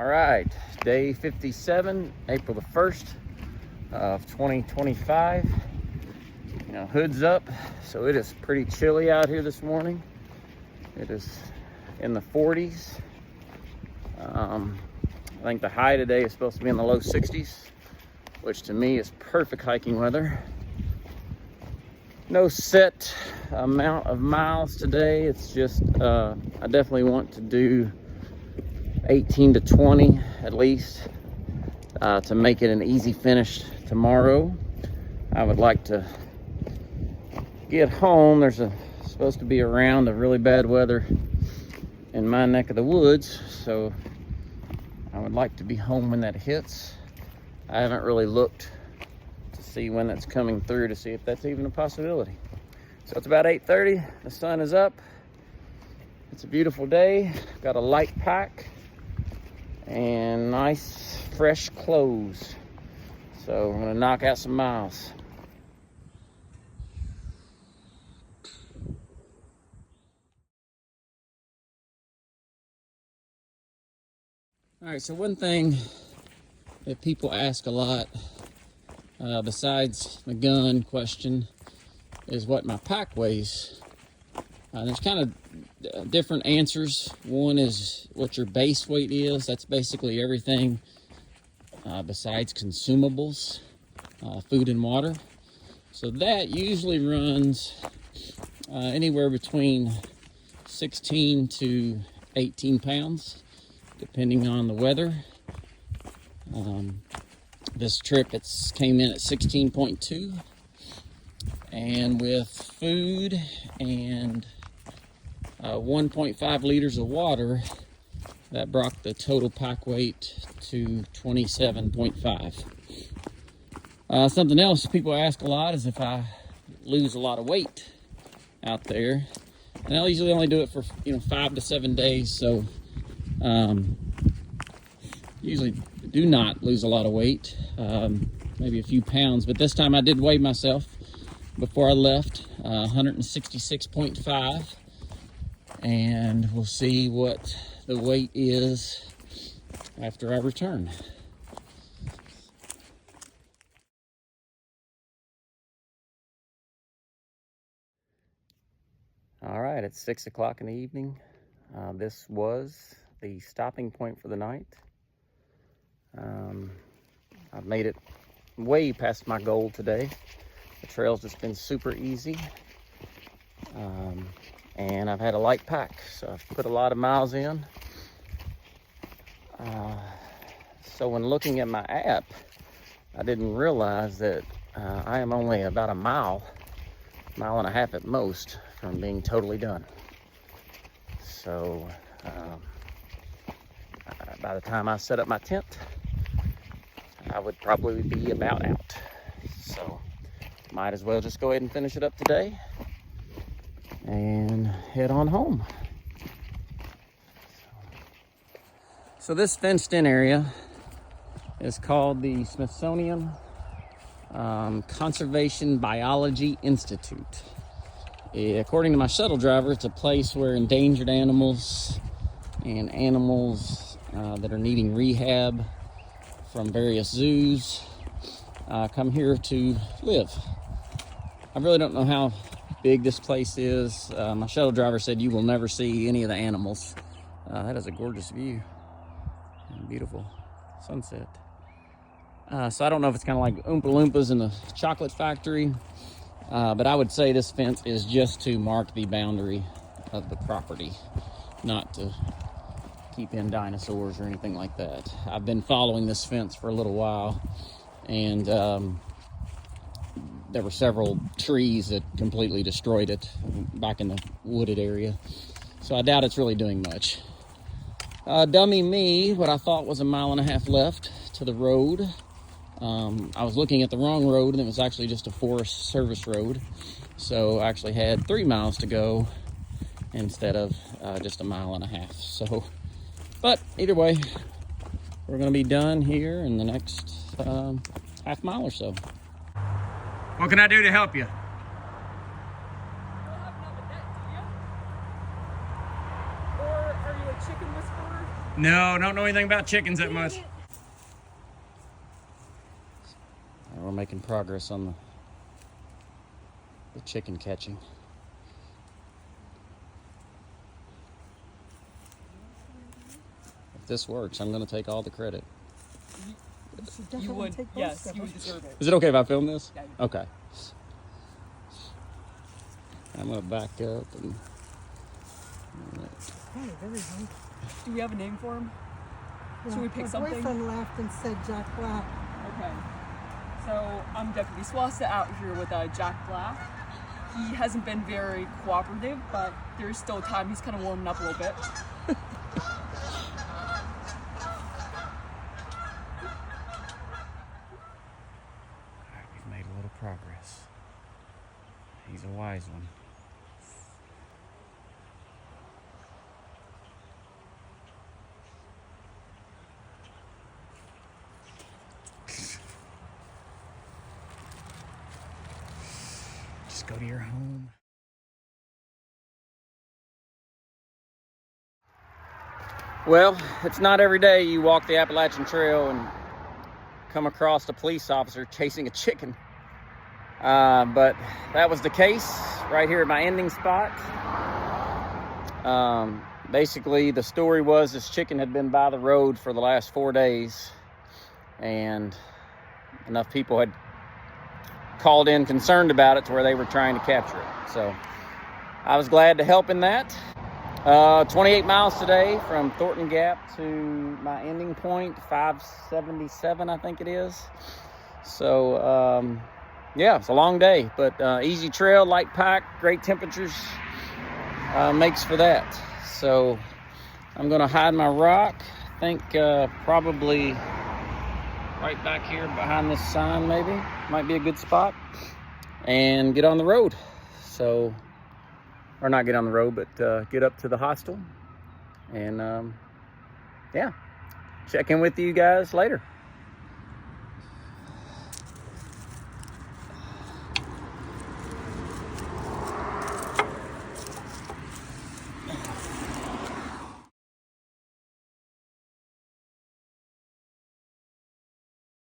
All right, day 57, April the 1st of 2025. You know, hood's up, so it is pretty chilly out here this morning. It is in the 40s. I think the high today is supposed to be in the low 60s, which to me is perfect hiking weather. No set amount of miles today. It's just, I definitely want to do 18 to 20 at least to make it an easy finish tomorrow. I would like to get home. There's supposed to be a round of really bad weather in my neck of the woods, so I would like to be home when that hits. I haven't really looked to see when that's coming through to see if that's even a possibility. So it's about 8:30. The sun is up. It's a beautiful day. Got a light pack and nice fresh clothes. So I'm gonna knock out some miles. All right, so one thing that people ask a lot, besides the gun question, is what my pack weighs. There's kind of different answers. One is what your base weight is. That's basically everything besides consumables, food and water. So that usually runs anywhere between 16 to 18 pounds, depending on the weather. This trip came in at 16.2, and with food and 1.5 liters of water, that brought the total pack weight to 27.5. Something else people ask a lot is if I lose a lot of weight out there, and I'll usually only do it for 5 to 7 days, so usually do not lose a lot of weight, maybe a few pounds, but this time I did weigh myself before I left, 166.5, and we'll see what the weight is after I return. All right, it's 6 o'clock in the evening. This was the stopping point for the night. I've made it way past my goal today. The trail's just been super easy. And I've had a light pack, so I've put a lot of miles in. So when looking at my app, I didn't realize that I am only about a mile and a half at most from being totally done. So by the time I set up my tent, I would probably be about out. So might as well just go ahead and finish it up today and head on home. So this fenced in area is called the Smithsonian Conservation Biology Institute. According to my shuttle driver, it's a place where endangered animals and animals that are needing rehab from various zoos come here to live. I really don't know how big this place is. My shuttle driver said you will never see any of the animals. That is a gorgeous view and beautiful sunset. So I don't know if it's kind of like Oompa Loompas in the chocolate factory, but I would say this fence is just to mark the boundary of the property, not to keep in dinosaurs or anything like that. I've been following this fence for a little while, and there were several trees that completely destroyed it back in the wooded area. So I doubt it's really doing much. Dummy me, what I thought was a mile and a half left to the road. I was looking at the wrong road, and it was actually just a Forest Service road. So I actually had 3 miles to go instead of just a mile and a half. So, but either way, we're gonna be done here in the next half mile or so. What can I do to help you? Or are you a chicken whisperer? No, don't know anything about chickens that much. We're making progress on the chicken catching. If this works, I'm going to take all the credit. You would, yes, you would deserve it. Is it okay if I film this? Yeah. Okay. I'm going to back up and... Do we have a name for him? Yeah, Should we pick something? My boyfriend laughed and said Jack Black. Okay. So I'm Deputy Swasta out here with Jack Black. He hasn't been very cooperative, but there's still time. He's kind of warming up a little bit. We've made a little progress. He's a wise one. Just go to your home. Well, it's not every day you walk the Appalachian Trail and come across a police officer chasing a chicken. But that was the case right here at my ending spot. Basically, the story was this chicken had been by the road for the last 4 days, and enough people had called in concerned about it to where they were trying to capture it. So I was glad to help in that. 28 miles today from Thornton Gap to my ending point, 577, I think it is. So, yeah, it's a long day, but easy trail, light pack, great temperatures, makes for that. So I'm going to hide my rock. I think probably right back here behind this sign maybe. Might be a good spot. And get on the road. So, or not get on the road, but get up to the hostel. And yeah, check in with you guys later.